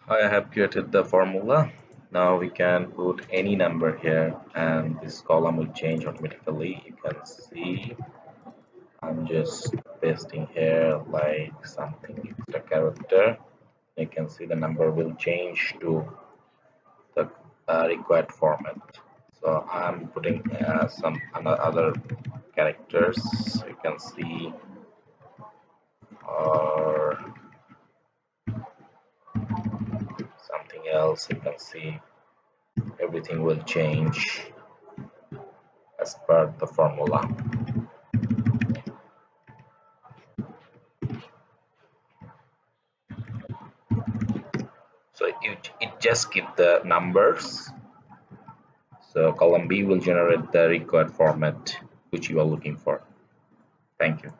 I have created the formula. Now we can put any number here and this column will change automatically. You can see I'm just pasting here like something extra character. You can see the number will change to the required format. So I'm putting some other characters. You can see, or something else. You can see everything will change as per the formula. So it just give the numbers. So column B will generate the required format which you are looking for. Thank you.